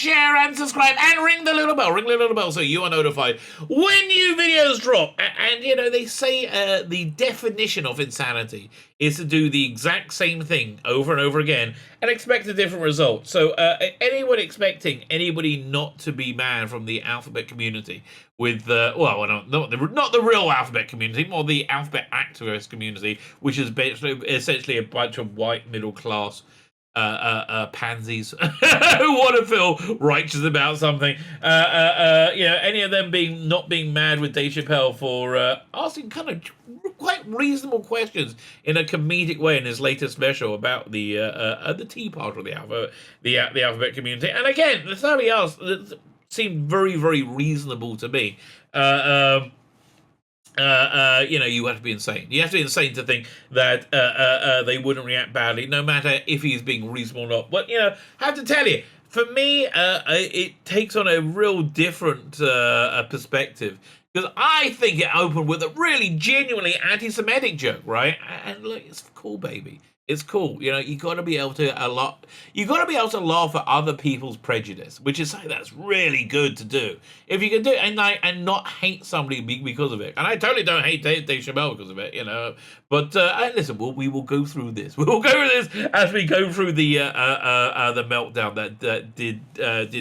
share, and subscribe, and ring the little bell. Ring the little bell so you are notified when new videos drop. And you know, they say the definition of insanity is to do the exact same thing over and over again and expect a different result. So anyone expecting anybody not to be mad from the alphabet community with, not the real alphabet community, more the alphabet activist community, which is essentially a bunch of white middle class pansies who want to feel righteous about something. Any of them not being mad with Dave Chappell for asking kind of quite reasonable questions in a comedic way in his latest special about the tea part of the alphabet community. And again, somebody else that seemed very, very reasonable to me. You have to be insane. You have to be insane to think that they wouldn't react badly, no matter if he's being reasonable or not. But, I have to tell you, for me, it takes on a real different perspective. Because I think it opened with a really genuinely anti-Semitic joke, right? And look, it's cool, baby. It's cool. You got to be able to laugh at other people's prejudice, which is something that's really good to do. If you can do it and not hate somebody because of it. And I totally don't hate Dave Chappelle because of it, But listen, we will go through this. We will go through this as we go through the meltdown that did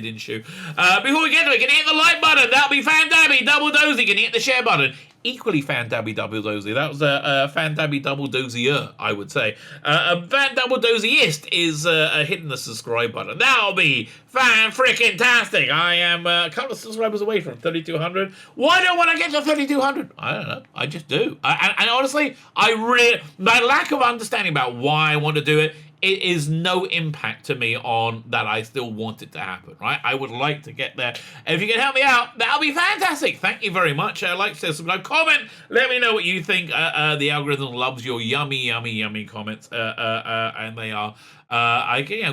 ensue. Before we get to it, can you hit the like button? That'll be fan-dabby, double dozy. Can you hit the share button? Equally fan-dabby double dozy. That was a fan-dabby double dozier, I would say. A fan double doziest is hitting the subscribe button. That'll be fan-frickin-tastic. I am a couple of subscribers away from 3,200. Why don't I get to 3,200? I don't know. I just do. And honestly, my lack of understanding about why I want to do it is no impact to me on that. I still want it to happen, right? I would like to get there. If you can help me out, that'll be fantastic. Thank you very much. Like, share, subscribe, comment. Let me know what you think. The algorithm loves your yummy, yummy, yummy comments, and they are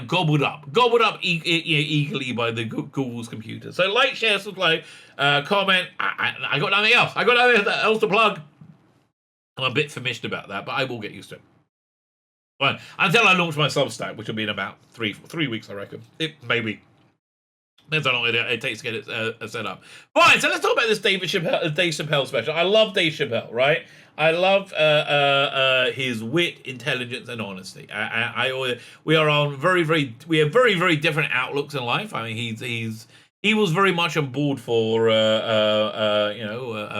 gobbled up eagerly by the Google's computer. So like, share, subscribe, comment. I got nothing else. I got nothing else to plug. I'm a bit famished about that, but I will get used to it. Well, until I launch my Substack, which will be in about three weeks, I reckon. Maybe. Depends how long it takes to get it set up. Fine, so let's talk about this Dave Chappelle special. I love Dave Chappelle, right? I love his wit, intelligence, and honesty. We have very, very different outlooks in life. I mean, he was very much on board for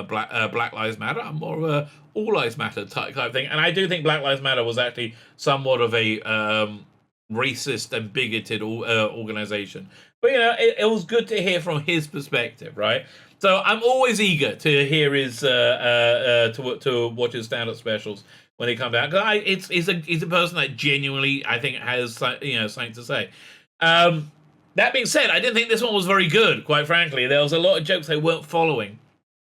Black Lives Matter. I'm more of a All Lives Matter type thing, and I do think Black Lives Matter was actually somewhat of a racist and bigoted organization. But it was good to hear from his perspective, right? So I'm always eager to hear his to watch his stand-up specials when they come out. Because he's a person that genuinely, I think, has something to say. That being said, I didn't think this one was very good, quite frankly. There was a lot of jokes they weren't following.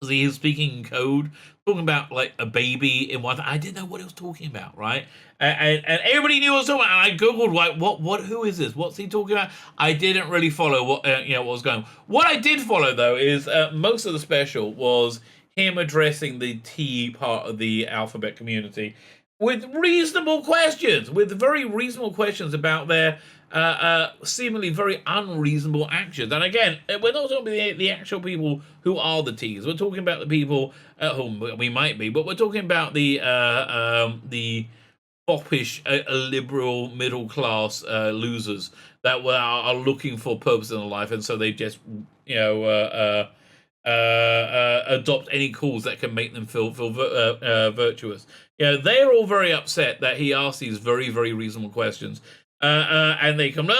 He was speaking in code, talking about like a baby in one. I didn't know what he was talking about, right? And everybody knew what he was talking about. And I googled like, who is this? What's he talking about? I didn't really follow what was going on. What I did follow though is most of the special was him addressing the T part of the alphabet community with reasonable questions, with very reasonable questions about their seemingly very unreasonable actions. And again, we're not talking about the actual people who are the T's. We're talking about the people whom we might be, but we're talking about the foppish, liberal, middle class losers that are looking for purpose in their life, and so they just adopt any cause that can make them feel virtuous. They're all very upset that he asked these very, very reasonable questions. And they come.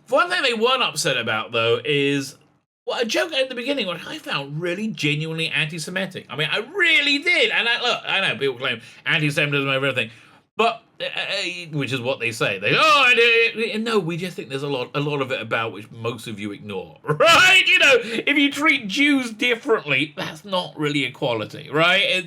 One thing they weren't upset about, though, is a joke at the beginning, which I found really genuinely anti-Semitic. I mean, I really did. And I know people claim anti-Semitism over everything, but which is what they say. No, we just think there's a lot of it about which most of you ignore, right? If you treat Jews differently, that's not really equality, right?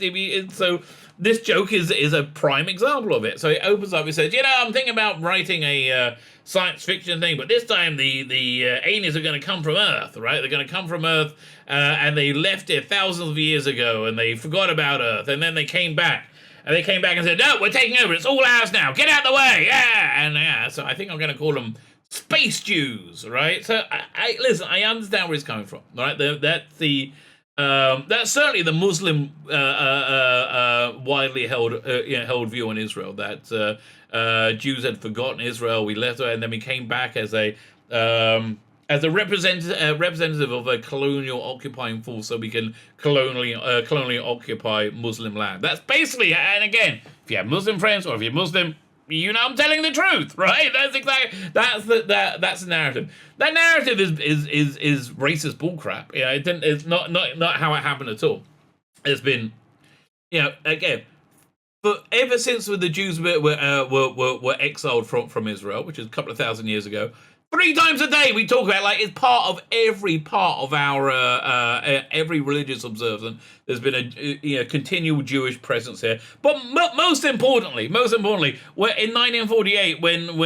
So this joke is a prime example of it. So it opens up, it says, I'm thinking about writing a science fiction thing, but this time the aliens are going to come from Earth, right? They're going to come from Earth, and they left it thousands of years ago, and they forgot about Earth, and then they came back. And they came back and said, no, we're taking over. It's all ours now. Get out of the way. Yeah. And so I think I'm going to call them space Jews, right? So I listen. I understand where he's coming from, right? That's certainly the Muslim widely held held view on Israel that Jews had forgotten Israel. We left her, and then we came back as a representative of a colonial occupying force, so we can colonially occupy Muslim land. That's basically, and again, if you have Muslim friends or if you're Muslim, you know I'm telling the truth, right? That's the narrative. That narrative is racist bullcrap. It's not how it happened at all. It's been, again, but ever since the Jews were exiled from Israel, which is a couple of thousand years ago, 3 times a day we talk about, like, it's part of our every religious observance. There's been a continual Jewish presence here, but most importantly, we're in 1948 when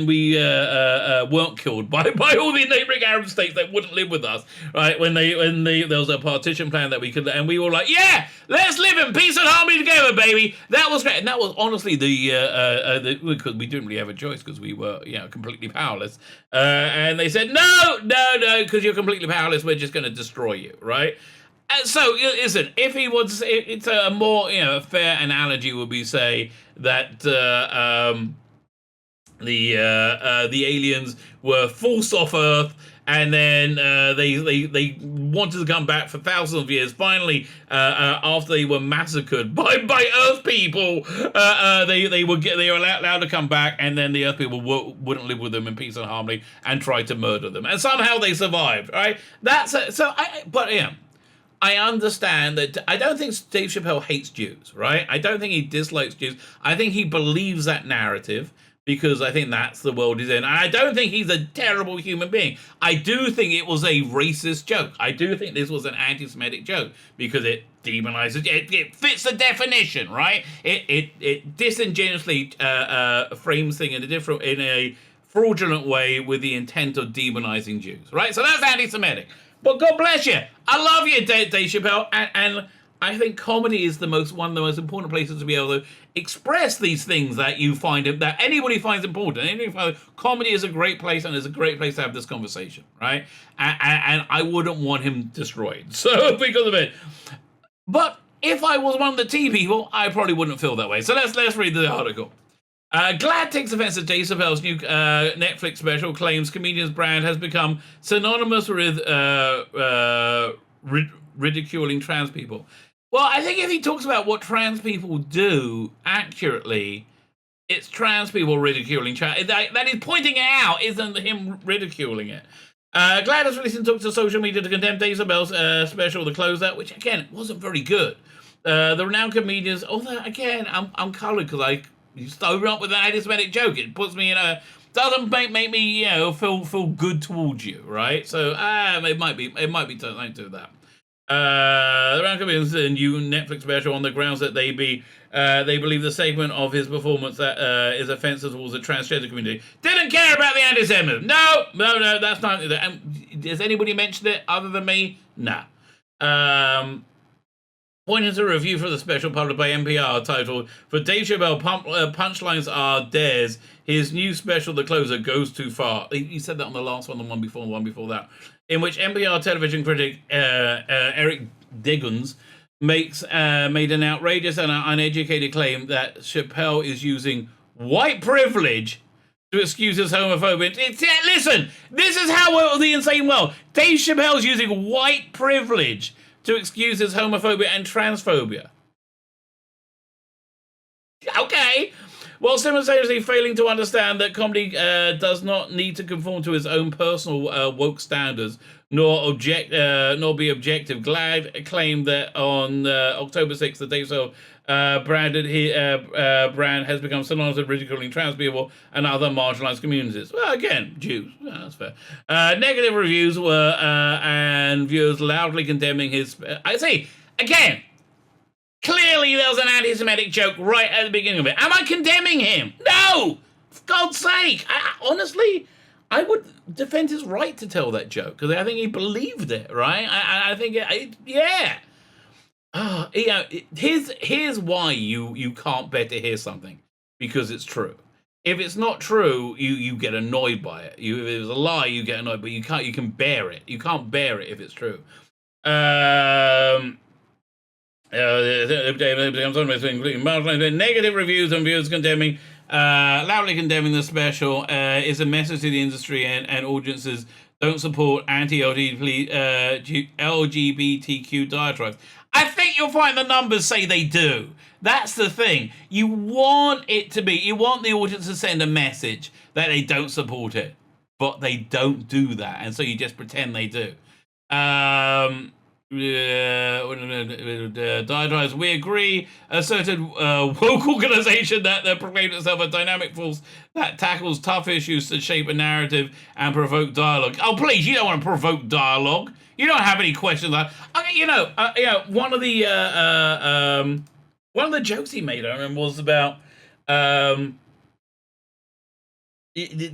we weren't killed by all the neighboring Arab states that wouldn't live with us, right? When there was a partition plan that we could, and we were like, yeah, let's live in peace and harmony together, baby. That was great, and that was honestly because we didn't really have a choice because we were completely powerless. And they said, no, because you're completely powerless, we're just going to destroy you, right? And so, listen, if he was, it's a more, fair analogy would be say that the aliens were forced off Earth, and then they wanted to come back for thousands of years. Finally, after they were massacred by Earth people, they were allowed to come back, and then the Earth people wouldn't live with them in peace and harmony and tried to murder them, and somehow they survived. Right? I understand that. I don't think Dave Chappell hates Jews, right? I don't think he dislikes Jews. I think he believes that narrative because I think that's the world he's in. And I don't think he's a terrible human being. I do think it was a racist joke. I do think this was an anti-Semitic joke because it demonizes. It fits the definition, right? It disingenuously frames things in a fraudulent way with the intent of demonizing Jews, right? So that's anti-Semitic. But God bless you. I love you, Dave Chappelle. And I think comedy is one of the most important places to be able to express these things that you find, that anybody finds important. Comedy is a great place, and it's a great place to have this conversation, right? And I wouldn't want him destroyed. So, because of it. But if I was one of the T people, I probably wouldn't feel that way. So let's read the article. Glad takes offense at Dave Chappelle's new Netflix special, claims comedian's brand has become synonymous with ridiculing trans people. Well, I think if he talks about what trans people do accurately, it's trans people ridiculing trans. That he's pointing it out isn't him ridiculing it. Glad has recently took to social media to condemn Dave Chappelle's special, The Closeout, which again wasn't very good. The renowned comedians, although again I'm coloured because you start up with an anti-Semitic joke. It puts me doesn't make me feel good towards you, right? So it might be don't do that. The round comedians a new Netflix special on the grounds that they believe the segment of his performance that is offensive towards the transgender community. Didn't care about the anti-Semitism. No, that's not. Has anybody mentioned it other than me? No. Pointing to a review for the special published by NPR titled, "For Dave Chappelle, punchlines are dares. His new special, The Closer, goes too far." He said that on the last one, the one before that. In which NPR television critic Eric Deggans made an outrageous and uneducated claim that Chappelle is using white privilege to excuse his homophobia. Listen, this is how the insane world. Dave Chappelle's using white privilege to excuse his homophobia and transphobia. Okay. While simultaneously failing to understand that comedy does not need to conform to his own personal woke standards, nor be objective, Glad claimed that on October 6th, the Dave Chappelle brand has become synonymous with ridiculing trans people and other marginalized communities. Well, again, Jews. Yeah, that's fair. Negative reviews were and viewers loudly condemning his. I say again. Clearly, there was an anti-Semitic joke right at the beginning of it. Am I condemning him? No! For God's sake. Honestly, I would defend his right to tell that joke, because I think he believed it, right? I think, yeah. Here's why you can't bear to hear something, because it's true. If it's not true, you get annoyed by it. If it was a lie, you get annoyed, but you can bear it. You can't bear it if it's true. Negative reviews and views condemning, loudly condemning the special is a message to the industry and audiences. Don't support anti-LGBTQ diatribes. I think you'll find the numbers say they do. That's the thing. You want the audience to send a message that they don't support it, but they don't do that, and so you just pretend they do. Diatribes. We agree. A certain woke organization that proclaimed itself a dynamic force that tackles tough issues to shape a narrative and provoke dialogue. Oh, please, you don't want to provoke dialogue. You don't have any questions. One of the jokes he made, I remember, was about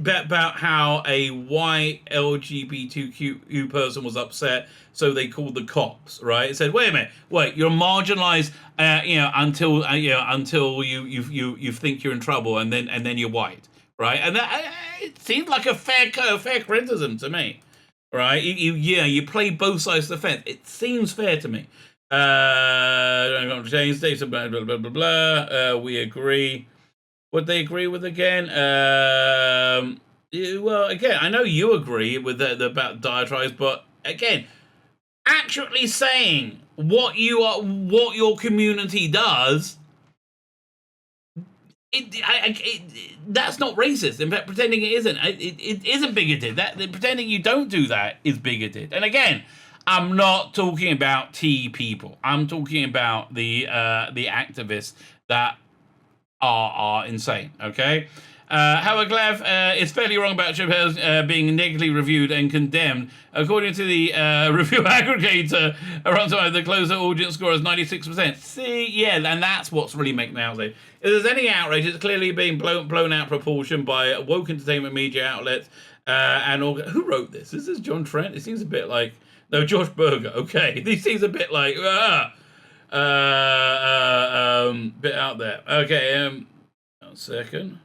about how a white LGBTQ person was upset, so they called the cops. Right? It said, "Wait a minute, you're marginalized, until you think you're in trouble, and then you're white, right?" And that it seemed like a fair criticism to me, right? You play both sides of the fence. It seems fair to me. I'm going to change data. Blah blah blah blah blah. We agree. What they agree with again? Well, again, I know you agree with the about diatribes, but again, actually saying what your community does, that's not racist. In fact, pretending it isn't, it isn't bigoted. That pretending you don't do that is bigoted. And again, I'm not talking about T people. I'm talking about the activists that are insane, okay? Howard Glav is fairly wrong about Chappell being negatively reviewed and condemned. According to the review aggregator, around time the closer audience score is 96%. See, yeah, and that's what's really making the outrage. If there's any outrage, it's clearly being blown out of proportion by woke entertainment media outlets. Who wrote this? This is John Trent. It seems a bit like Josh Berger. Okay, this seems a bit like bit out there. Okay, 1 second.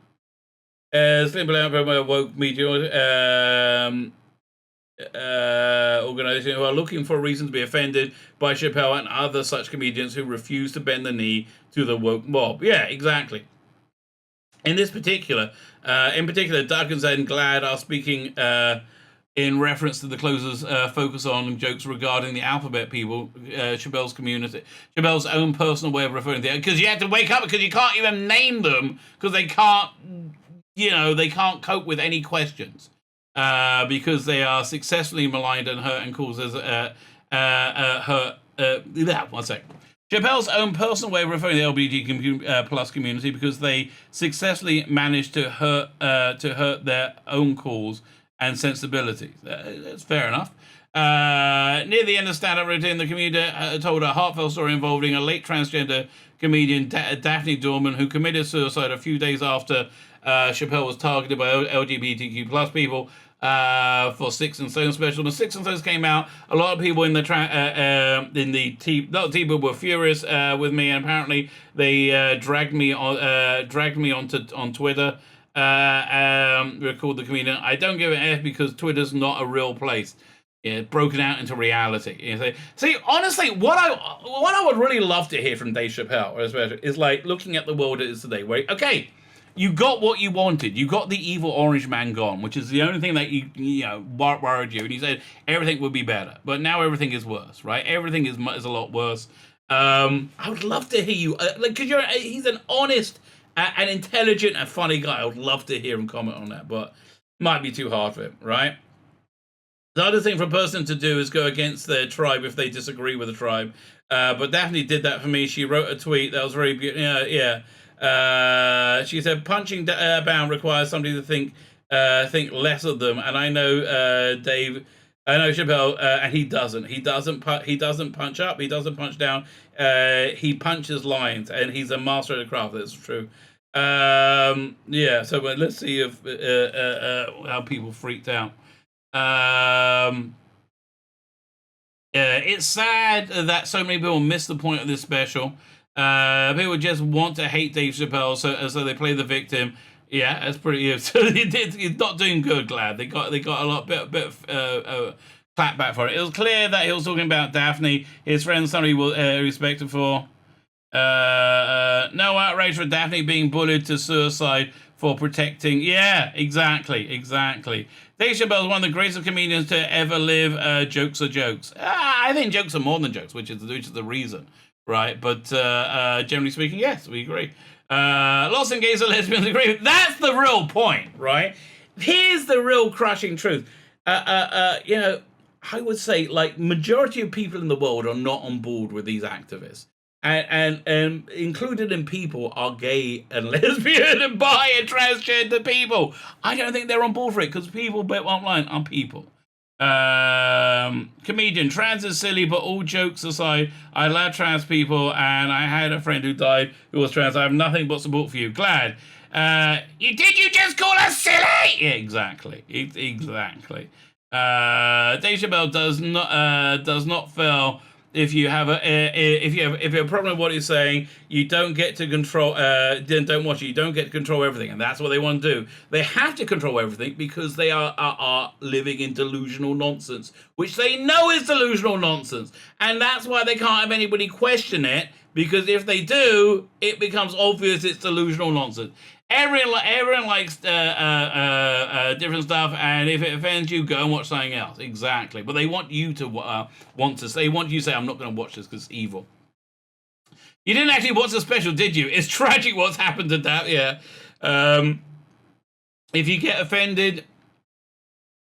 Simple out from a woke media organization who are looking for a reason to be offended by Chappell and other such comedians who refuse to bend the knee to the woke mob. Yeah, exactly. In particular, Duggins and Glad are speaking in reference to the closer's focus on jokes regarding the alphabet people, Chappell's community, Chappell's own personal way of referring to it. Because you have to wake up because you can't even name them because they can't cope with any questions because they are successfully maligned and hurt and causes hurt. One second. Chappell's own personal way of referring to the LGBT plus community because they successfully managed to hurt their own cause and sensibilities. That's fair enough. Near the end of stand-up routine, the comedian told a heartfelt story involving a late transgender comedian, Daphne Dorman, who committed suicide a few days after Chappell was targeted by LGBTQ plus people for Sticks and Stones special. The Sticks and Stones came out. A lot of people in the people were furious with me, and apparently they dragged me on Twitter. Recalled the comedian. I don't give an F because Twitter's not a real place. Yeah, broken out into reality. You know, see, honestly, what I would really love to hear from Dave Chappelle is like looking at the world as it is today. Where okay, you got what you wanted. You got the evil orange man gone, which is the only thing that you worried you. And he said everything would be better, but now everything is worse. Right? Everything is a lot worse. I would love to hear you because he's an honest, an intelligent, and funny guy. I would love to hear him comment on that, but might be too hard for him, right? The other thing for a person to do is go against their tribe if they disagree with the tribe. But Daphne did that for me. She wrote a tweet that was very beautiful. Yeah. She said, punching bound requires somebody to think less of them. And I know Chappelle, and he doesn't. He doesn't punch up. He doesn't punch down. He punches lines, and he's a master of the craft. That's true. Yeah. So let's see if how people freaked out. It's sad that so many people missed the point of this special. People just want to hate Dave Chappelle, so they play the victim. Yeah, that's pretty. So he's not doing good. Glad they got a lot bit of clap back for it. It was clear that he was talking about Daphne, his friend, somebody he was respected for. No outrage for Daphne being bullied to suicide for protecting. Yeah, exactly. Dave Chappelle is one of the greatest comedians to ever live. Jokes are jokes. I think jokes are more than jokes, which is the reason, right? But generally speaking, yes, we agree. Lots of gays and lesbians agree. That's the real point, right? Here's the real crushing truth. I would say, like, majority of people in the world are not on board with these activists. And included in people are gay and lesbian and bi and transgender people. I don't think they're on board for it because people, but online, are people. Comedian, trans is silly, but all jokes aside, I love trans people, and I had a friend who died who was trans. I have nothing but support for you. Glad. You just call us silly? Yeah, exactly. Exactly. Dave Chappelle does not fail. If you have a problem with what he's saying, you don't get to control. Then don't watch it. You don't get to control everything, and that's what they want to do. They have to control everything because they are living in delusional nonsense, which they know is delusional nonsense, and that's why they can't have anybody question it. Because if they do, it becomes obvious it's delusional nonsense. Everyone likes different stuff, and if it offends you, go and watch something else. Exactly. But they want you to They want you to say, I'm not going to watch this because it's evil. You didn't actually watch the special, did you? It's tragic what's happened to that, yeah. If you get offended,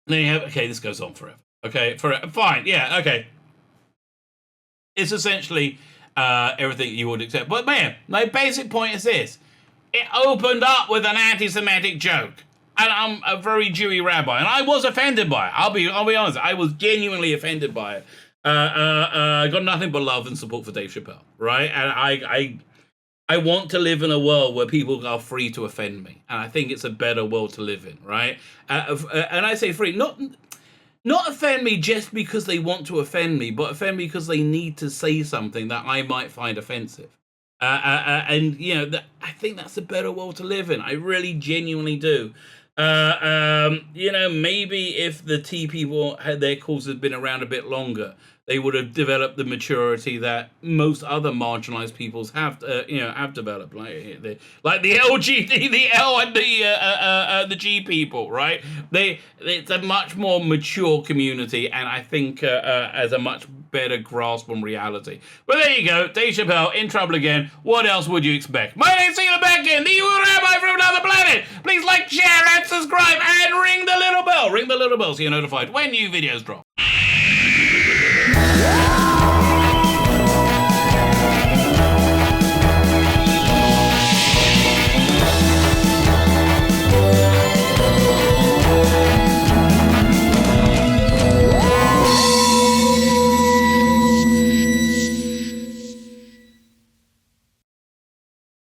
then you have... Okay, this goes on forever. Okay, fine, yeah, okay. It's essentially everything you would accept. But man, my basic point is this. It opened up with an anti-Semitic joke. And I'm a very Jewy rabbi, and I was offended by it. I'll be honest, I was genuinely offended by it. I got nothing but love and support for Dave Chappelle, right? And I want to live in a world where people are free to offend me. And I think it's a better world to live in, right? And I say free, not offend me just because they want to offend me, but offend me because they need to say something that I might find offensive. And I think that's a better world to live in. I really genuinely do. Maybe if the tea people had their cause had been around a bit longer, they would have developed the maturity that most other marginalized peoples have developed, like the LG, the L and the G people, right? It's a much more mature community, and I think has a much better grasp on reality. But there you go, Dave Chappelle in trouble again. What else would you expect? My name's Tzvi Lebetkin, the rabbi from another planet. Please like, share, and subscribe, and ring the little bell. Ring the little bell so you're notified when new videos drop.